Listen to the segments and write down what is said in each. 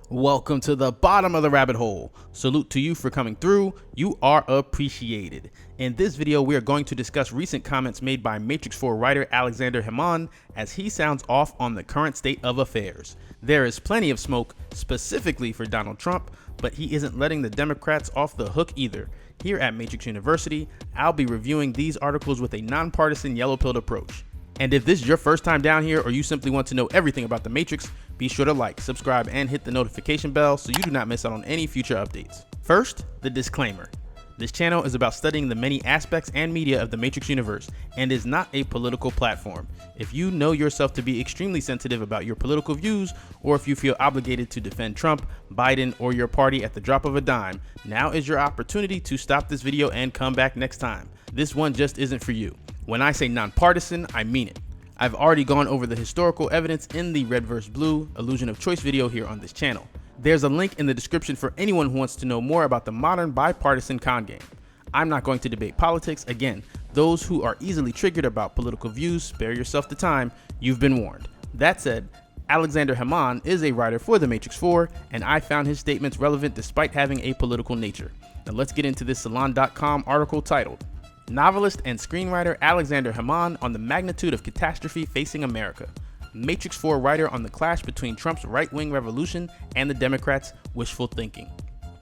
Welcome to the bottom of the rabbit hole. Salute to you for coming through. You are appreciated. In this video, we are going to discuss recent comments made by Matrix 4 writer Aleksandar Hemon as he sounds off on the current state of affairs. There is plenty of smoke, specifically for Donald Trump, but he isn't letting the Democrats off the hook either. Here at Matrix University, I'll be reviewing these articles with a nonpartisan yellow-pilled approach. And if this is your first time down here or you simply want to know everything about the Matrix, be sure to like, subscribe, and hit the notification bell so you do not miss out on any future updates. First, the disclaimer. This channel is about studying the many aspects and media of the Matrix universe and is not a political platform. If you know yourself to be extremely sensitive about your political views, or if you feel obligated to defend Trump, Biden, or your party at the drop of a dime, now is your opportunity to stop this video and come back next time. This one just isn't for you. When I say nonpartisan, I mean it. I've already gone over the historical evidence in the red vs. blue illusion of choice video here on this channel. There's a link in the description for anyone who wants to know more about the modern bipartisan con game. I'm not going to debate politics. Again, those who are easily triggered about political views, spare yourself the time. You've been warned. That said, Aleksandar Hemon is a writer for the Matrix 4, and I found his statements relevant despite having a political nature. Now let's get into this Salon.com article titled, Novelist and screenwriter Aleksandar Hemon on the magnitude of catastrophe facing America. Matrix 4 writer on the clash between Trump's right-wing revolution and the Democrats' wishful thinking.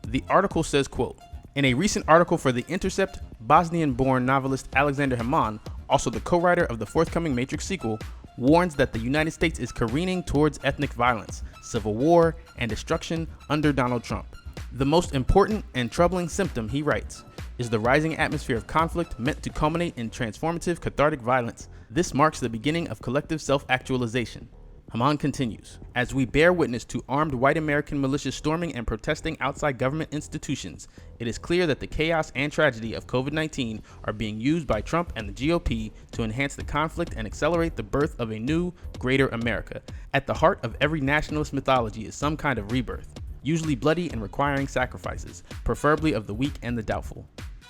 The article says, quote, in a recent article for The Intercept, Bosnian-born novelist Aleksandar Hemon, also the co-writer of the forthcoming Matrix sequel, warns that the United States is careening towards ethnic violence, civil war, and destruction under Donald Trump. The most important and troubling symptom, he writes, is the rising atmosphere of conflict meant to culminate in transformative cathartic violence. This marks the beginning of collective self-actualization. Hemon continues, as we bear witness to armed white American militias storming and protesting outside government institutions, it is clear that the chaos and tragedy of COVID-19 are being used by Trump and the GOP to enhance the conflict and accelerate the birth of a new, greater America. At the heart of every nationalist mythology is some kind of rebirth, usually bloody and requiring sacrifices, preferably of the weak and the doubtful.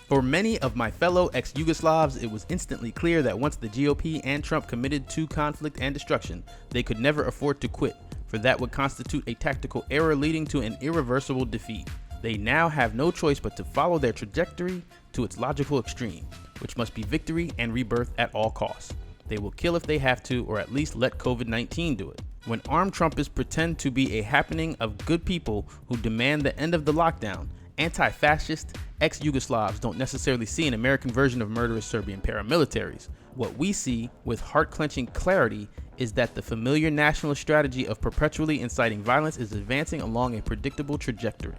For many of my fellow ex-Yugoslavs, it was instantly clear that once the GOP and Trump committed to conflict and destruction, they could never afford to quit, for that would constitute a tactical error leading to an irreversible defeat. They now have no choice but to follow their trajectory to its logical extreme, which must be victory and rebirth at all costs. They will kill if they have to, or at least let COVID-19 do it. When armed Trumpists pretend to be a happening of good people who demand the end of the lockdown, anti-fascist ex-Yugoslavs don't necessarily see an American version of murderous Serbian paramilitaries. What we see with heart-clenching clarity is that the familiar nationalist strategy of perpetually inciting violence is advancing along a predictable trajectory.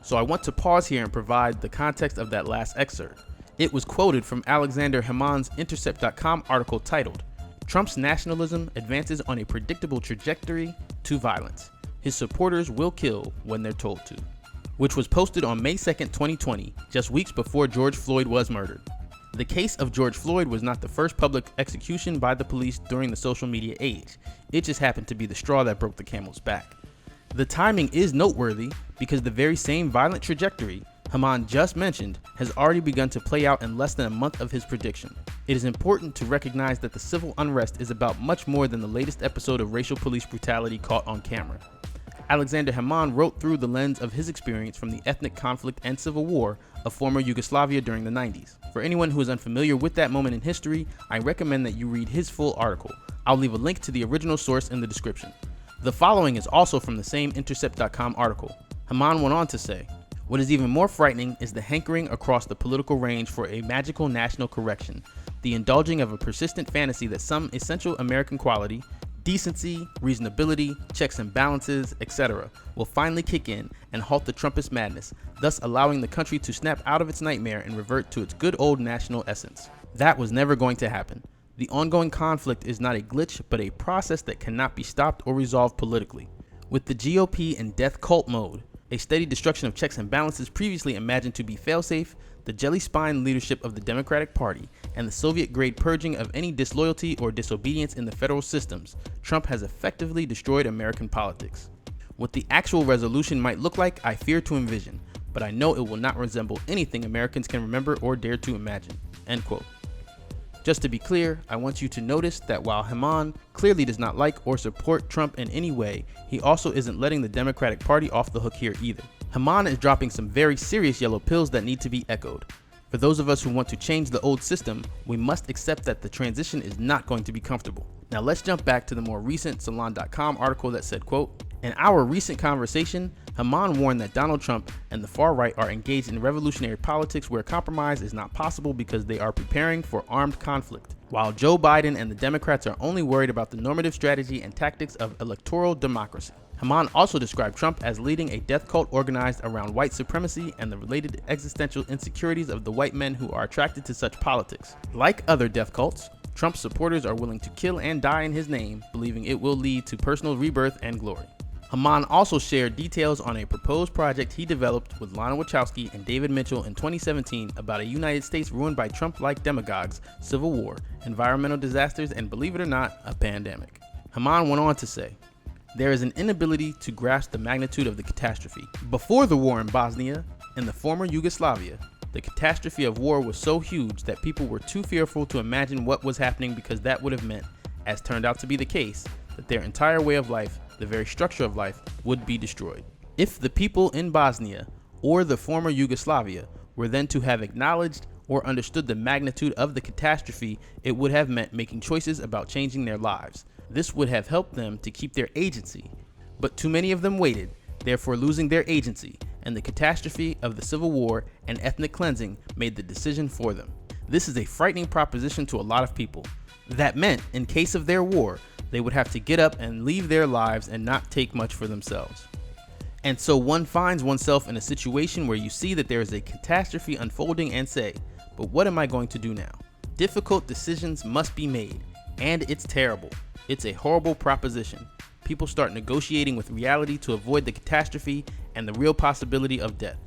So I want to pause here and provide the context of that last excerpt. It was quoted from Aleksandar Hemon's Intercept.com article titled, Trump's nationalism advances on a predictable trajectory to violence. His supporters will kill when they're told to, which was posted on May 2nd, 2020, just weeks before George Floyd was murdered. The case of George Floyd was not the first public execution by the police during the social media age. It just happened to be the straw that broke the camel's back. The timing is noteworthy because the very same violent trajectory Hemon just mentioned has already begun to play out in less than a month of his prediction. It is important to recognize that the civil unrest is about much more than the latest episode of racial police brutality caught on camera. Aleksandar Hemon wrote through the lens of his experience from the ethnic conflict and civil war of former Yugoslavia during the 90s. For anyone who is unfamiliar with that moment in history, I recommend that you read his full article. I'll leave a link to the original source in the description. The following is also from the same Intercept.com article. Hemon went on to say, what is even more frightening is the hankering across the political range for a magical national correction, the indulging of a persistent fantasy that some essential American quality, decency, reasonability, checks and balances, etc., will finally kick in and halt the Trumpist madness, thus allowing the country to snap out of its nightmare and revert to its good old national essence. That was never going to happen. The ongoing conflict is not a glitch, but a process that cannot be stopped or resolved politically. With the GOP in death cult mode, a steady destruction of checks and balances previously imagined to be fail-safe, the jelly-spine leadership of the Democratic Party, and the Soviet-grade purging of any disloyalty or disobedience in the federal systems, Trump has effectively destroyed American politics. What the actual resolution might look like, I fear to envision, but I know it will not resemble anything Americans can remember or dare to imagine. End quote. Just to be clear, I want you to notice that while Hemon clearly does not like or support Trump in any way, he also isn't letting the Democratic Party off the hook here either. Hemon is dropping some very serious yellow pills that need to be echoed. For those of us who want to change the old system, we must accept that the transition is not going to be comfortable. Now let's jump back to the more recent Salon.com article that said, quote, "In our recent conversation, Hemon warned that Donald Trump and the far right are engaged in revolutionary politics where compromise is not possible because they are preparing for armed conflict, while Joe Biden and the Democrats are only worried about the normative strategy and tactics of electoral democracy." Hemon also described Trump as leading a death cult organized around white supremacy and the related existential insecurities of the white men who are attracted to such politics. Like other death cults, Trump's supporters are willing to kill and die in his name, believing it will lead to personal rebirth and glory. Hemon also shared details on a proposed project he developed with Lana Wachowski and David Mitchell in 2017 about a United States ruined by Trump-like demagogues, civil war, environmental disasters, and believe it or not, a pandemic. Hemon went on to say, "There is an inability to grasp the magnitude of the catastrophe. Before the war in Bosnia, in the former Yugoslavia, the catastrophe of war was so huge that people were too fearful to imagine what was happening because that would have meant, as turned out to be the case, that their entire way of life, the very structure of life, would be destroyed. If the people in Bosnia or the former Yugoslavia were then to have acknowledged or understood the magnitude of the catastrophe, it would have meant making choices about changing their lives. This would have helped them to keep their agency. But too many of them waited, therefore losing their agency, and the catastrophe of the Civil War and ethnic cleansing made the decision for them. This is a frightening proposition to a lot of people. That meant, in case of their war, they would have to get up and leave their lives and not take much for themselves. And so one finds oneself in a situation where you see that there is a catastrophe unfolding and say, but what am I going to do now? Difficult decisions must be made, and it's terrible. It's a horrible proposition. People start negotiating with reality to avoid the catastrophe and the real possibility of death.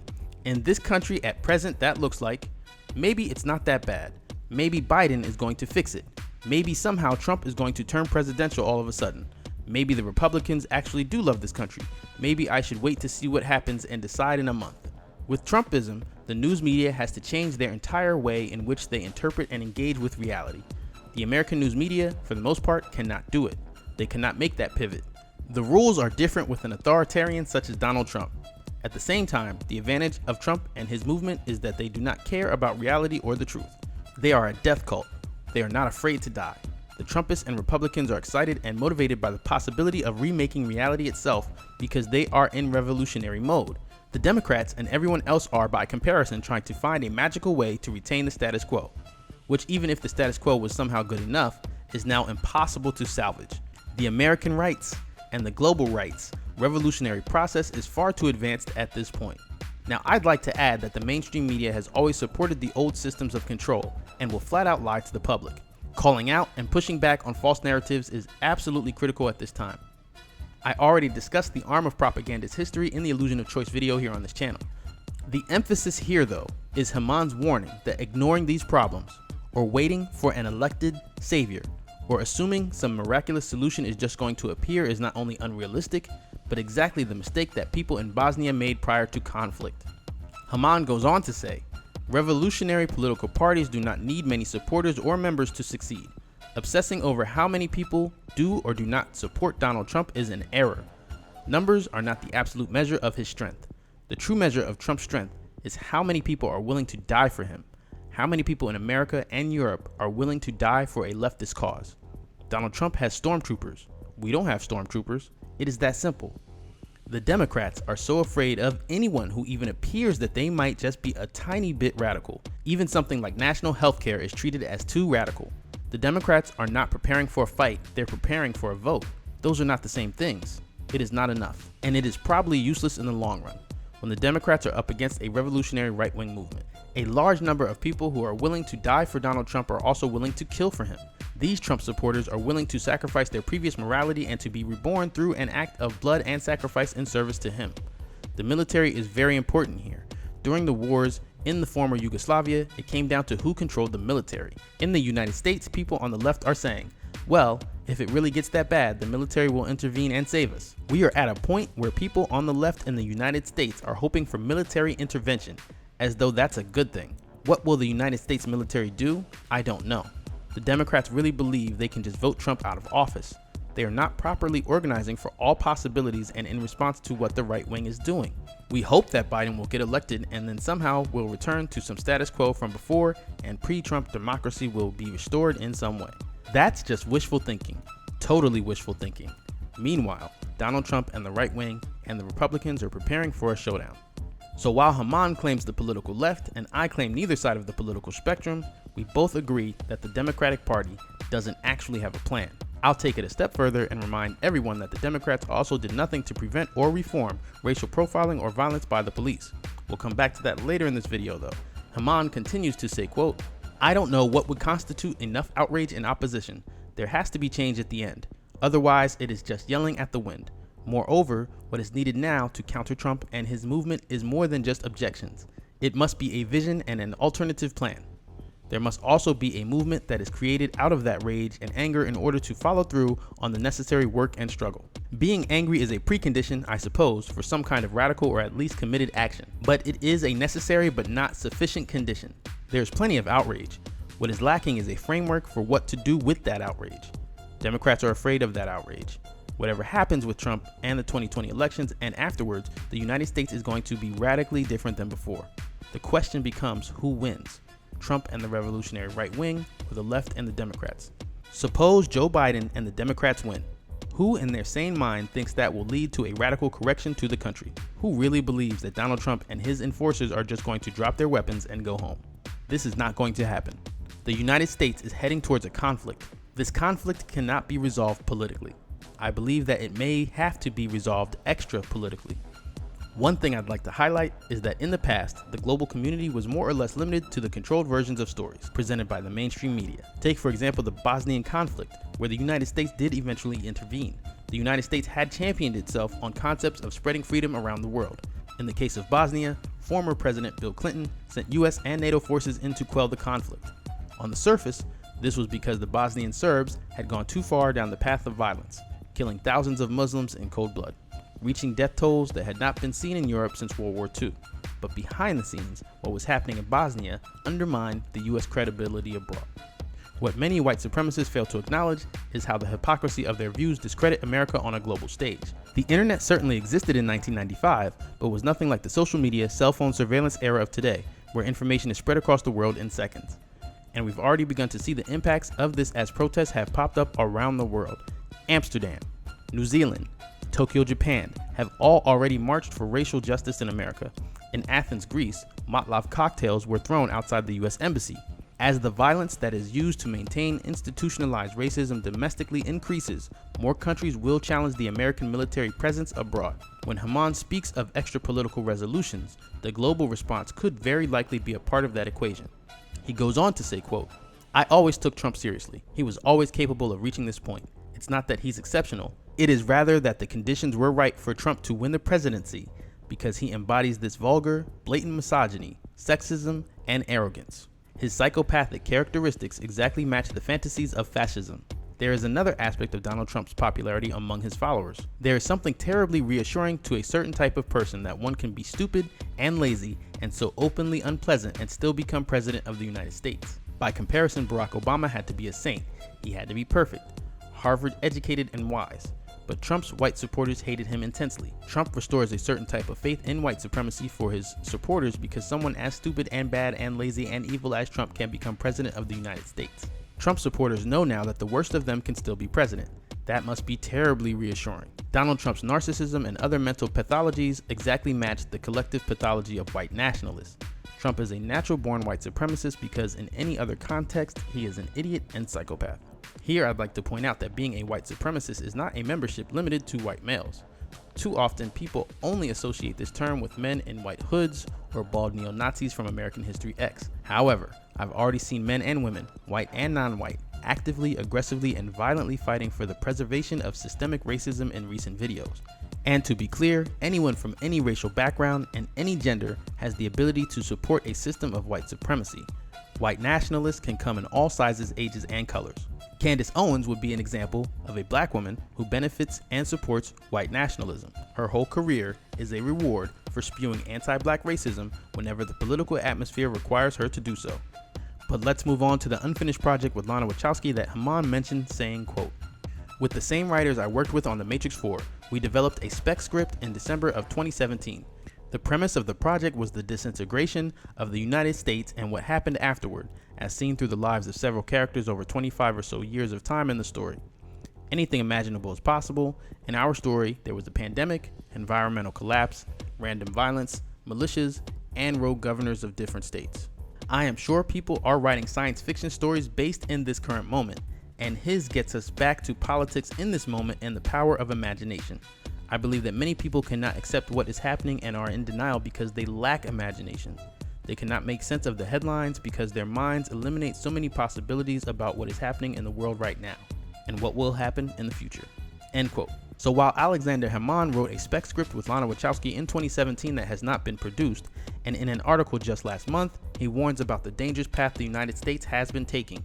In this country at present, that looks like, maybe it's not that bad. Maybe Biden is going to fix it. Maybe somehow Trump is going to turn presidential all of a sudden. Maybe the Republicans actually do love this country. Maybe I should wait to see what happens and decide in a month. With Trumpism, the news media has to change their entire way in which they interpret and engage with reality. The American news media, for the most part, cannot do it. They cannot make that pivot. The rules are different with an authoritarian such as Donald Trump. At the same time, the advantage of Trump and his movement is that they do not care about reality or the truth. They are a death cult. They are not afraid to die. The Trumpists and Republicans are excited and motivated by the possibility of remaking reality itself because they are in revolutionary mode. The Democrats and everyone else are, by comparison, trying to find a magical way to retain the status quo, which, even if the status quo was somehow good enough, is now impossible to salvage. The American rights and the global rights revolutionary process is far too advanced at this point. Now, I'd like to add that the mainstream media has always supported the old systems of control and will flat out lie to the public. Calling out and pushing back on false narratives is absolutely critical at this time. I already discussed the arm of propaganda's history in the Illusion of Choice video here on this channel. The emphasis here, though, is Hemon's warning that ignoring these problems, or waiting for an elected savior, or assuming some miraculous solution is just going to appear is not only unrealistic, but exactly the mistake that people in Bosnia made prior to conflict. Hemon goes on to say, revolutionary political parties do not need many supporters or members to succeed. Obsessing over how many people do or do not support Donald Trump is an error. Numbers are not the absolute measure of his strength. The true measure of Trump's strength is how many people are willing to die for him. How many people in America and Europe are willing to die for a leftist cause? Donald Trump has stormtroopers. We don't have stormtroopers. It is that simple. The Democrats are so afraid of anyone who even appears that they might just be a tiny bit radical. Even something like national health care is treated as too radical. The Democrats are not preparing for a fight, they're preparing for a vote. Those are not the same things. It is not enough, and it is probably useless in the long run when the Democrats are up against a revolutionary right-wing movement. A large number of people who are willing to die for Donald Trump are also willing to kill for him. These Trump supporters are willing to sacrifice their previous morality and to be reborn through an act of blood and sacrifice in service to him. The military is very important here. During the wars in the former Yugoslavia, it came down to who controlled the military. In the United States, people on the left are saying, well, if it really gets that bad, the military will intervene and save us. We are at a point where people on the left in the United States are hoping for military intervention, as though that's a good thing. What will the United States military do? I don't know. The Democrats really believe they can just vote Trump out of office. They are not properly organizing for all possibilities and in response to what the right wing is doing. We hope that Biden will get elected and then somehow will return to some status quo from before and pre-Trump democracy will be restored in some way. That's just wishful thinking. Totally wishful thinking. Meanwhile, Donald Trump and the right wing and the Republicans are preparing for a showdown. So while Hemon claims the political left and I claim neither side of the political spectrum, we both agree that the Democratic Party doesn't actually have a plan. I'll take it a step further and remind everyone that the Democrats also did nothing to prevent or reform racial profiling or violence by the police. We'll come back to that later in this video though. Hemon continues to say, quote, "I don't know what would constitute enough outrage and opposition. There has to be change at the end. Otherwise, it is just yelling at the wind. Moreover, what is needed now to counter Trump and his movement is more than just objections. It must be a vision and an alternative plan. There must also be a movement that is created out of that rage and anger in order to follow through on the necessary work and struggle. Being angry is a precondition, I suppose, for some kind of radical or at least committed action, but it is a necessary but not sufficient condition. There's plenty of outrage. What is lacking is a framework for what to do with that outrage. Democrats are afraid of that outrage. Whatever happens with Trump and the 2020 elections and afterwards, the United States is going to be radically different than before. The question becomes who wins? Trump and the revolutionary right wing, or the left and the Democrats? Suppose Joe Biden and the Democrats win. Who in their sane mind thinks that will lead to a radical correction to the country? Who really believes that Donald Trump and his enforcers are just going to drop their weapons and go home? This is not going to happen. The United States is heading towards a conflict. This conflict cannot be resolved politically. I believe that it may have to be resolved extra politically. One thing I'd like to highlight is that in the past, the global community was more or less limited to the controlled versions of stories presented by the mainstream media. Take for example the Bosnian conflict, where the United States did eventually intervene. The United States had championed itself on concepts of spreading freedom around the world. In the case of Bosnia, former President Bill Clinton sent US and NATO forces in to quell the conflict. On the surface, this was because the Bosnian Serbs had gone too far down the path of violence, killing thousands of Muslims in cold blood, reaching death tolls that had not been seen in Europe since World War II. But behind the scenes, what was happening in Bosnia undermined the US credibility abroad. What many white supremacists fail to acknowledge is how the hypocrisy of their views discredit America on a global stage. The internet certainly existed in 1995, but was nothing like the social media, cell phone surveillance era of today, where information is spread across the world in seconds. And we've already begun to see the impacts of this as protests have popped up around the world. Amsterdam, New Zealand, Tokyo, Japan have all already marched for racial justice in America. In Athens, Greece, Molotov cocktails were thrown outside the US Embassy. As the violence that is used to maintain institutionalized racism domestically increases, more countries will challenge the American military presence abroad. When Hemon speaks of extra-political resolutions, the global response could very likely be a part of that equation. He goes on to say, quote, "I always took Trump seriously. He was always capable of reaching this point. It's not that he's exceptional. It is rather that the conditions were right for Trump to win the presidency because he embodies this vulgar, blatant misogyny, sexism, and arrogance. His psychopathic characteristics exactly match the fantasies of fascism." There is another aspect of Donald Trump's popularity among his followers. There is something terribly reassuring to a certain type of person that one can be stupid and lazy and so openly unpleasant and still become president of the United States. By comparison, Barack Obama had to be a saint. He had to be perfect, Harvard educated and wise. But Trump's white supporters hated him intensely. Trump restores a certain type of faith in white supremacy for his supporters because someone as stupid and bad and lazy and evil as Trump can become president of the United States. Trump supporters know now that the worst of them can still be president. That must be terribly reassuring. Donald Trump's narcissism and other mental pathologies exactly match the collective pathology of white nationalists. Trump is a natural-born white supremacist because in any other context, he is an idiot and psychopath. Here, I'd like to point out that being a white supremacist is not a membership limited to white males. Too often, people only associate this term with men in white hoods or bald neo-Nazis from American History X. However, I've already seen men and women, white and non-white, actively, aggressively, and violently fighting for the preservation of systemic racism in recent videos. And to be clear, anyone from any racial background and any gender has the ability to support a system of white supremacy. White nationalists can come in all sizes, ages, and colors. Candace Owens would be an example of a black woman who benefits and supports white nationalism. Her whole career is a reward for spewing anti-black racism whenever the political atmosphere requires her to do so. But let's move on to the unfinished project with Lana Wachowski that Hemon mentioned, saying, quote, "With the same writers I worked with on The Matrix 4, we developed a spec script in December of 2017. The premise of the project was the disintegration of the United States and what happened afterward, as seen through the lives of several characters over 25 or so years of time in the story. Anything imaginable is possible. In our story, there was a pandemic, environmental collapse, random violence, militias, and rogue governors of different states. I am sure people are writing science fiction stories based in this current moment, and his gets us back to politics in this moment and the power of imagination. I believe that many people cannot accept what is happening and are in denial because they lack imagination. They cannot make sense of the headlines because their minds eliminate so many possibilities about what is happening in the world right now and what will happen in the future." End quote. So while Aleksandar Hemon wrote a spec script with Lana Wachowski in 2017 that has not been produced, and in an article just last month, he warns about the dangerous path the United States has been taking.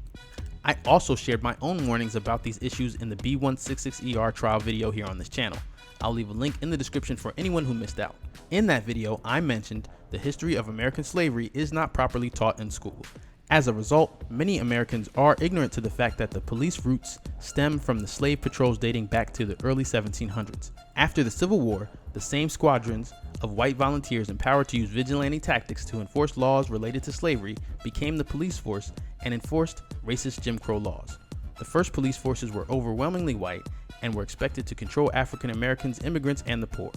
I also shared my own warnings about these issues in the B166ER trial video here on this channel. I'll leave a link in the description for anyone who missed out. In that video, I mentioned the history of American slavery is not properly taught in school. As a result, many Americans are ignorant to the fact that the police roots stem from the slave patrols dating back to the early 1700s. After the Civil War, the same squadrons of white volunteers empowered to use vigilante tactics to enforce laws related to slavery became the police force and enforced racist Jim Crow laws. The first police forces were overwhelmingly white and were expected to control African Americans, immigrants, and the poor.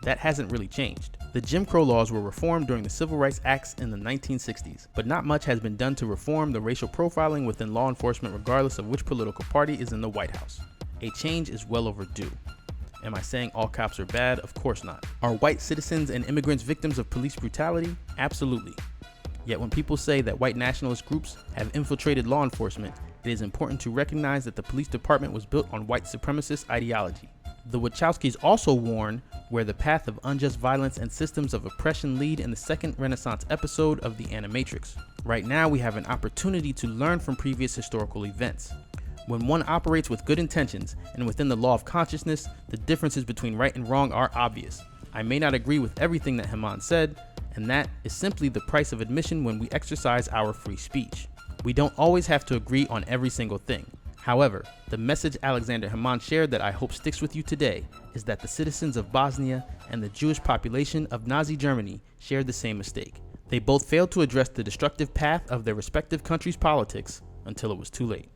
That hasn't really changed. The Jim Crow laws were reformed during the Civil Rights Acts in the 1960s, but not much has been done to reform the racial profiling within law enforcement regardless of which political party is in the White House. A change is well overdue. Am I saying all cops are bad? Of course not. Are white citizens and immigrants victims of police brutality? Absolutely. Yet when people say that white nationalist groups have infiltrated law enforcement, it is important to recognize that the police department was built on white supremacist ideology. The Wachowskis also warn where the path of unjust violence and systems of oppression lead in the second Renaissance episode of the Animatrix. Right now, we have an opportunity to learn from previous historical events. When one operates with good intentions and within the law of consciousness, the differences between right and wrong are obvious. I may not agree with everything that Hemon said, and that is simply the price of admission when we exercise our free speech. We don't always have to agree on every single thing. However, the message Aleksandar Hemon shared that I hope sticks with you today is that the citizens of Bosnia and the Jewish population of Nazi Germany shared the same mistake. They both failed to address the destructive path of their respective countries' politics until it was too late.